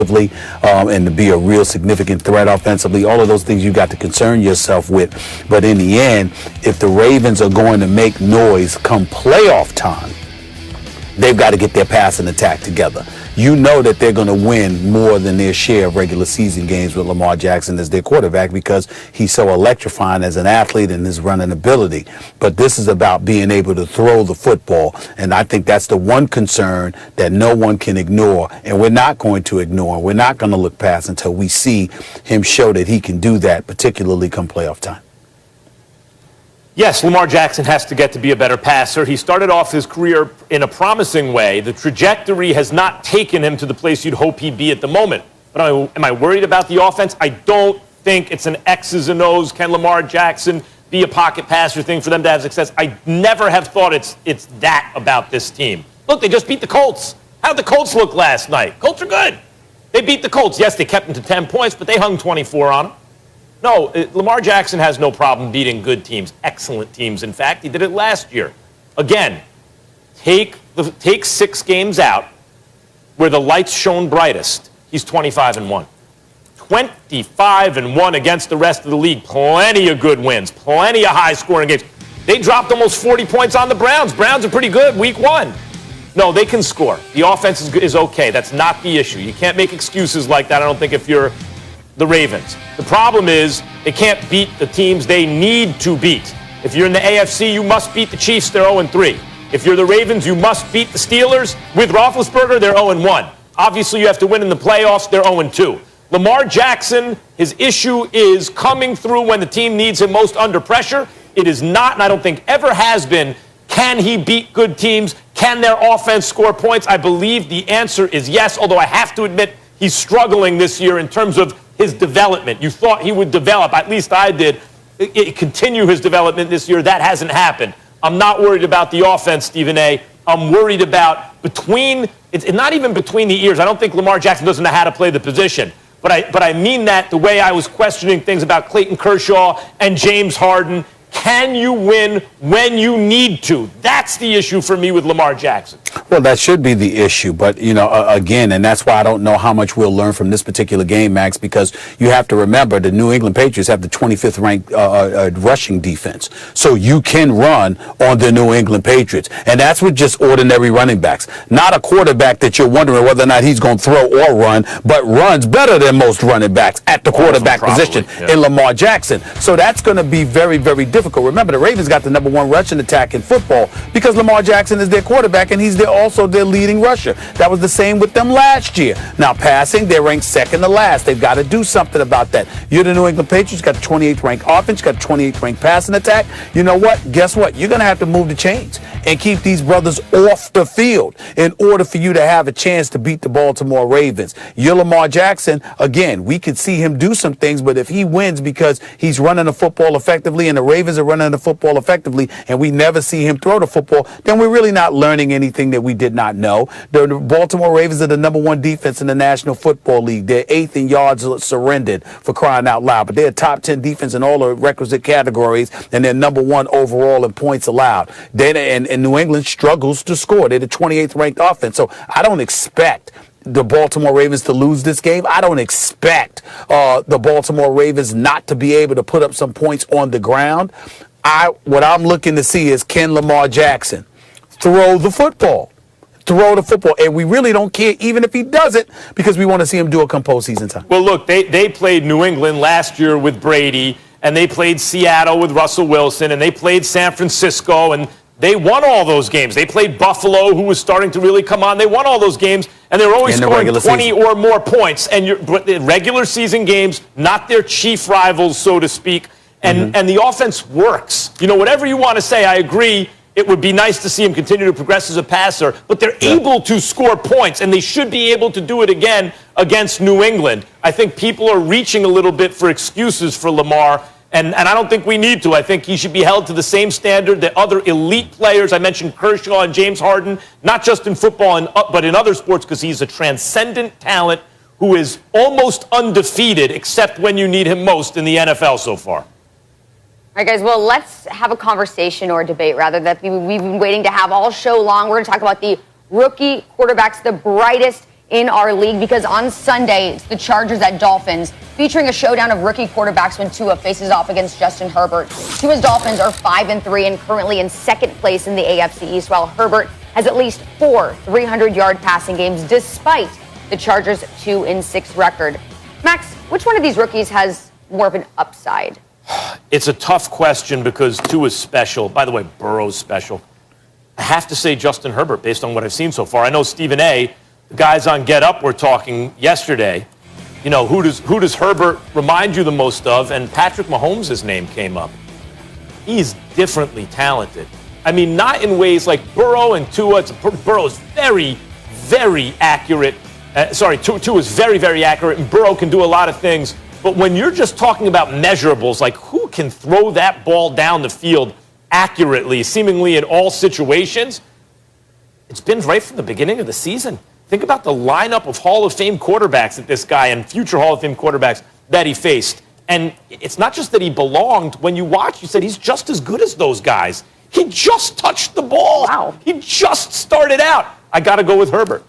and to be a real significant threat offensively. All of those things you got to concern yourself with. But in the end, if the Ravens are going to make noise come playoff time, they've got to get their passing attack together. You know that they're going to win more than their share of regular season games with Lamar Jackson as their quarterback because he's so electrifying as an athlete and his running ability. But this is about being able to throw the football, and I think that's the one concern that no one can ignore, and we're not going to ignore. We're not going to look past until we see him show that he can do that, particularly come playoff time. Yes, Lamar Jackson has to get to be a better passer. He started off his career in a promising way. The trajectory has not taken him to the place you'd hope he'd be at the moment. But am I worried about the offense? I don't think it's an X's and O's. Can Lamar Jackson be a pocket passer thing for them to have success? I never have thought it's that about this team. Look, they just beat the Colts. How did the Colts look last night? Colts are good. They beat the Colts. Yes, they kept them to 10 points, but they hung 24 on them. No, Lamar Jackson has no problem beating good teams, excellent teams. In fact, he did it last year. Again, take 6 games out where the lights shone brightest. He's 25-1. 25-1 against the rest of the league. Plenty of good wins, plenty of high-scoring games. They dropped almost 40 points on the Browns. Browns are pretty good week 1. No, they can score. The offense is okay. That's not the issue. You can't make excuses like that, I don't think, if you're the Ravens. The problem is they can't beat the teams they need to beat. If you're in the AFC, you must beat the Chiefs. They're 0-3. If you're the Ravens, you must beat the Steelers. With Roethlisberger, they're 0-1. Obviously, you have to win in the playoffs. They're 0-2. Lamar Jackson, his issue is coming through when the team needs him most under pressure. It is not, and I don't think ever has been, can he beat good teams? Can their offense score points? I believe the answer is yes, although I have to admit he's struggling this year in terms of his development. You thought he would develop, at least I did, continue his development this year. That hasn't happened. I'm not worried about the offense, Stephen A. I'm worried about it's not even between the ears. I don't think Lamar Jackson doesn't know how to play the position. But I mean that the way I was questioning things about Clayton Kershaw and James Harden. Can you win when you need to? That's the issue for me with Lamar Jackson. Well, that should be the issue. But, again, and that's why I don't know how much we'll learn from this particular game, Max, because you have to remember the New England Patriots have the 25th ranked rushing defense. So you can run on the New England Patriots. And that's with just ordinary running backs. Not a quarterback that you're wondering whether or not he's going to throw or run, but runs better than most running backs at the quarterback position in Lamar Jackson. So that's going to be very, very difficult. Remember, the Ravens got the #1 rushing attack in football because Lamar Jackson is their quarterback and he's also their leading rusher. That was the same with them last year. Now, passing, they're ranked second to last. They've got to do something about that. You're the New England Patriots, got the 28th ranked offense, got the 28th ranked passing attack. You know what? Guess what? You're going to have to move the chains and keep these brothers off the field in order for you to have a chance to beat the Baltimore Ravens. You're Lamar Jackson. Again, we could see him do some things, but if he wins because he's running the football effectively and the Ravens are running the football effectively and we never see him throw the football, then we're really not learning anything that we did not know. The Baltimore Ravens are the #1 defense in the National Football League. They're 8th in yards surrendered, for crying out loud. But they're a top 10 defense in all the requisite categories, and they're #1 overall in points allowed. And New England struggles to score. They're the 28th ranked offense. So I don't expect the Baltimore Ravens to lose this game. I don't expect the Baltimore Ravens not to be able to put up some points on the ground. What I'm looking to see is, can Lamar Jackson throw the football? Throw the football. And we really don't care even if he does it because we want to see him do it come postseason time. Well, look, they played New England last year with Brady, and they played Seattle with Russell Wilson, and they played San Francisco, and they won all those games. They played Buffalo, who was starting to really come on. They won all those games, and they were always scoring 20 or more points. But the regular season games, not their chief rivals, so to speak, and the offense works. Whatever you want to say, I agree. It would be nice to see him continue to progress as a passer, but they're able to score points, and they should be able to do it again against New England. I think people are reaching a little bit for excuses for Lamar, and I don't think we need to. I think he should be held to the same standard that other elite players, I mentioned Kershaw and James Harden, not just in football but in other sports, because he's a transcendent talent who is almost undefeated, except when you need him most in the NFL so far. All right, guys, well, let's have a conversation or a debate, rather, that we've been waiting to have all show long. We're going to talk about the rookie quarterbacks, the brightest in our league because on Sunday, it's the Chargers at Dolphins, featuring a showdown of rookie quarterbacks when Tua faces off against Justin Herbert. Tua's Dolphins are 5-3 and currently in second place in the AFC East, while Herbert has at least 4 300-yard passing games despite the Chargers' 2-6 record. Max, which one of these rookies has more of an upside? It's a tough question because Tua's special. By the way, Burrow's special. I have to say Justin Herbert based on what I've seen so far. I know Stephen A., the guys on Get Up were talking yesterday. You know, who does Herbert remind you the most of? And Patrick Mahomes' name came up. He's differently talented. I mean, not in ways like Burrow and Tua. Burrow's very, very accurate. Tua's very, very accurate, and Burrow can do a lot of things. But when you're just talking about measurables, like who can throw that ball down the field accurately, seemingly in all situations, it's been right from the beginning of the season. Think about the lineup of Hall of Fame quarterbacks that this guy and future Hall of Fame quarterbacks that he faced. And it's not just that he belonged. When you watch, you said he's just as good as those guys. He just touched the ball. Wow. He just started out. I got to go with Herbert.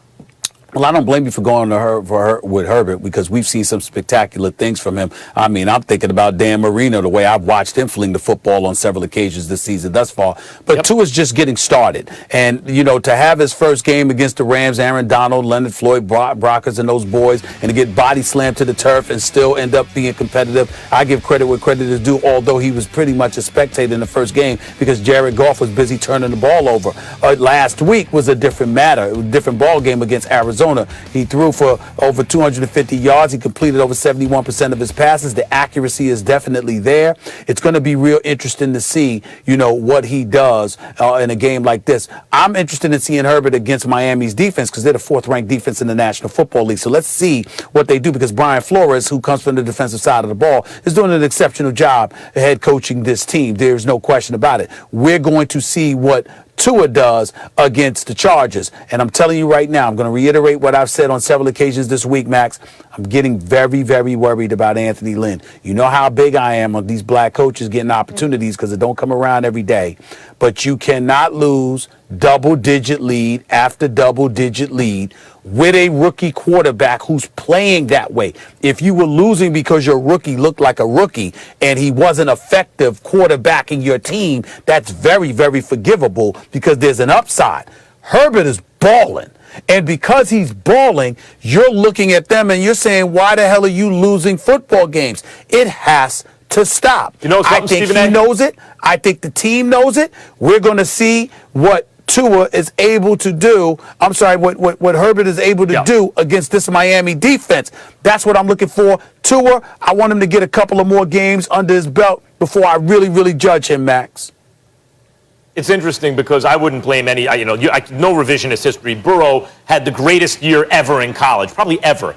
Well, I don't blame you for going to with Herbert because we've seen some spectacular things from him. I mean, I'm thinking about Dan Marino, the way I've watched him fling the football on several occasions this season thus far. But Tua's just getting started. And, you know, to have his first game against the Rams, Aaron Donald, Leonard Floyd, Brockers, and those boys, and to get body slammed to the turf and still end up being competitive, I give credit where credit is due, although he was pretty much a spectator in the first game because Jared Goff was busy turning the ball over. Last week was a different matter, a different ball game against Arizona. He threw for over 250 yards. He completed over 71% of his passes. The accuracy is definitely there. It's going to be real interesting to see, you know, what he does in a game like this. I'm interested in seeing Herbert against Miami's defense because they're the 4th-ranked defense in the National Football League. So let's see what they do because Brian Flores, who comes from the defensive side of the ball, is doing an exceptional job head coaching this team. There's no question about it. We're going to see what Tua does against the Chargers. And I'm telling you right now, I'm going to reiterate what I've said on several occasions this week, Max. I'm getting very, very worried about Anthony Lynn. You know how big I am on these black coaches getting opportunities because it don't come around every day. But you cannot lose double-digit lead after double-digit lead with a rookie quarterback who's playing that way. If you were losing because your rookie looked like a rookie and he wasn't effective quarterbacking your team, that's very, very forgivable because there's an upside. Herbert is balling. And because he's balling, you're looking at them and you're saying, why the hell are you losing football games? It has to stop. You know something, I think Stephen he A? knows it. I think the team knows it. We're going to see what Tua is able to do. I'm sorry, what Herbert is able to do against this Miami defense. That's what I'm looking for. Tua, I want him to get a couple of more games under his belt before I really, really judge him, Max. It's interesting because I wouldn't blame any, no revisionist history. Burrow had the greatest year ever in college, probably ever.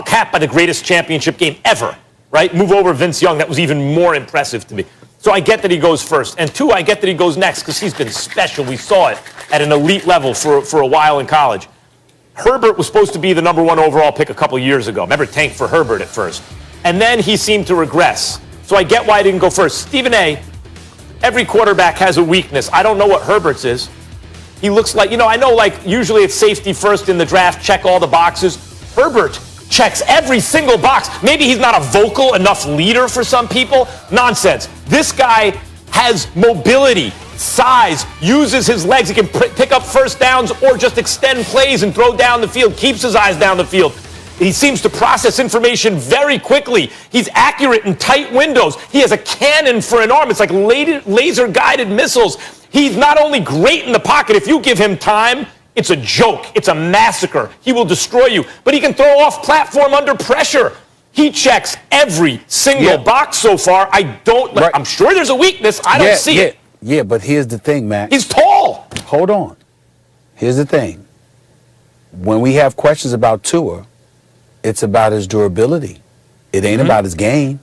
Capped by the greatest championship game ever, right? Move over Vince Young, that was even more impressive to me. So I get that he goes first. And two, I get that he goes next because he's been special. We saw it at an elite level for a while in college. Herbert was supposed to be the number 1 overall pick a couple years ago. Remember, tanked for Herbert at first. And then he seemed to regress. So I get why he didn't go first. Stephen A., every quarterback has a weakness. I don't know what Herbert's is. He looks like, I know like usually it's safety first in the draft, check all the boxes. Herbert checks every single box. Maybe he's not a vocal enough leader for some people. Nonsense. This guy has mobility, size, uses his legs. He can pick up first downs or just extend plays and throw down the field, keeps his eyes down the field. He seems to process information very quickly. He's accurate in tight windows. He has a cannon for an arm. It's like laser-guided missiles. He's not only great in the pocket. If you give him time, it's a joke. It's a massacre. He will destroy you. But he can throw off platform under pressure. He checks every single box so far. I'm sure there's a weakness. I don't see it. Yeah, but here's the thing, Max. He's tall. Hold on. Here's the thing. When we have questions about Tua, it's about his durability. It ain't about his game.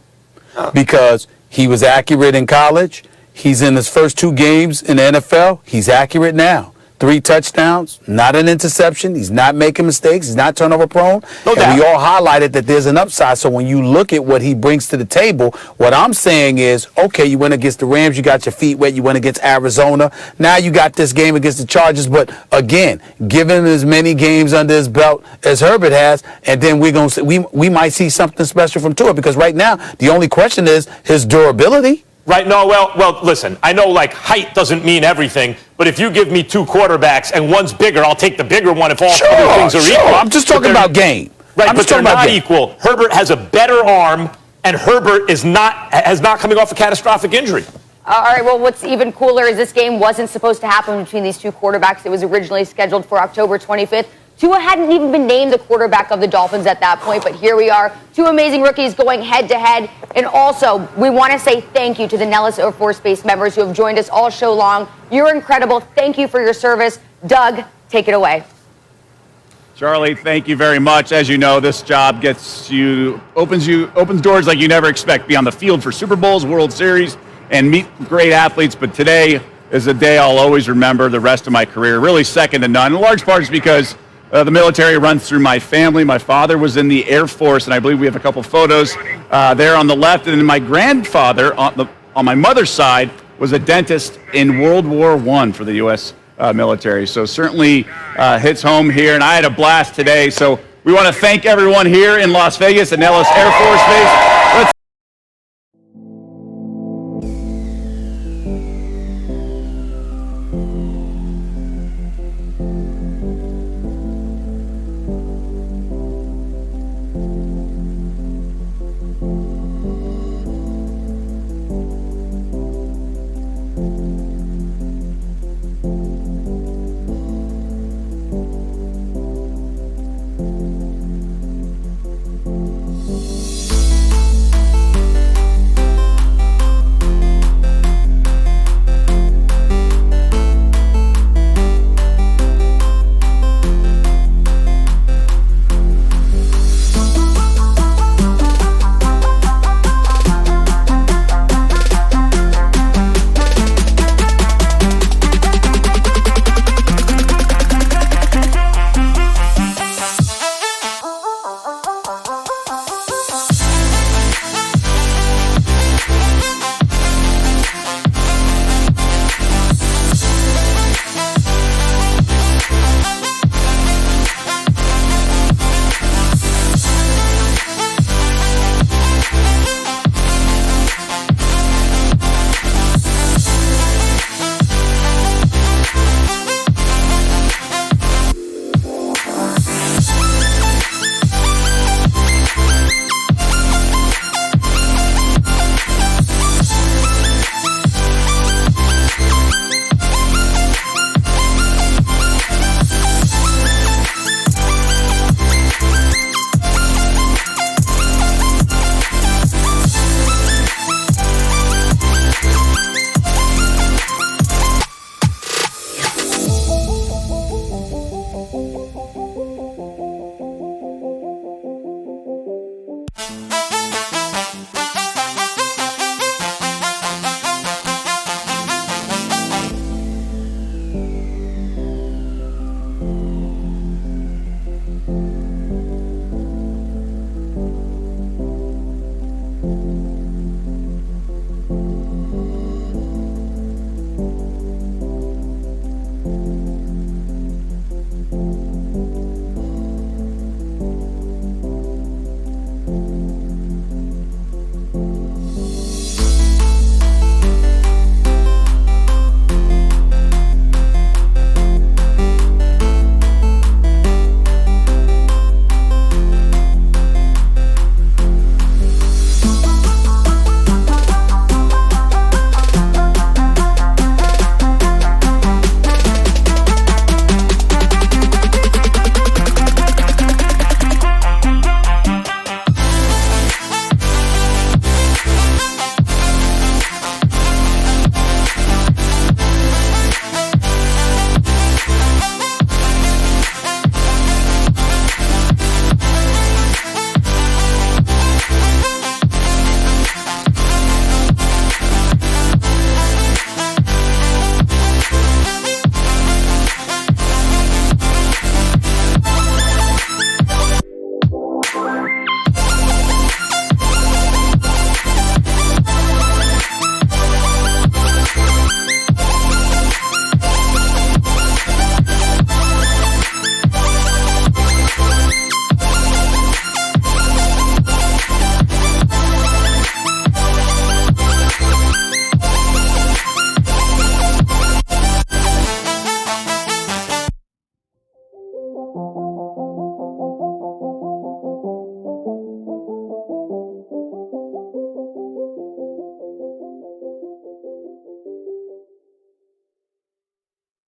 Because he was accurate in college. He's in his first 2 games in the NFL. He's accurate now. 3 touchdowns, not an interception. He's not making mistakes. He's not turnover prone. No doubt. And we all highlighted that there's an upside. So when you look at what he brings to the table, what I'm saying is, okay, you went against the Rams, you got your feet wet, you went against Arizona. Now you got this game against the Chargers. But again, give him as many games under his belt as Herbert has, and then we might see something special from Tua, because right now the only question is his durability. Right, no, well, listen, I know, like, height doesn't mean everything, but if you give me 2 quarterbacks and one's bigger, I'll take the bigger one if all other things are equal. I'm just talking about game. Right, but they're not equal. Herbert has a better arm, and Herbert has not coming off a catastrophic injury. All right, well, what's even cooler is this game wasn't supposed to happen between these 2 quarterbacks. It was originally scheduled for October 25th. Tua hadn't even been named the quarterback of the Dolphins at that point, but here we are, 2 amazing rookies going head-to-head. And also, we want to say thank you to the Nellis Air Force Base members who have joined us all show long. You're incredible. Thank you for your service. Doug, take it away. Charlie, thank you very much. As you know, this job opens doors like you never expect. Be on the field for Super Bowls, World Series, and meet great athletes. But today is a day I'll always remember the rest of my career, really second to none. In large part is because the military runs through my family. My father was in the Air Force, and I believe we have a couple photos there on the left. And then my grandfather, on my mother's side, was a dentist in World War I for the U.S. Military. So certainly hits home here, and I had a blast today. So we want to thank everyone here in Las Vegas at Nellis Air Force Base.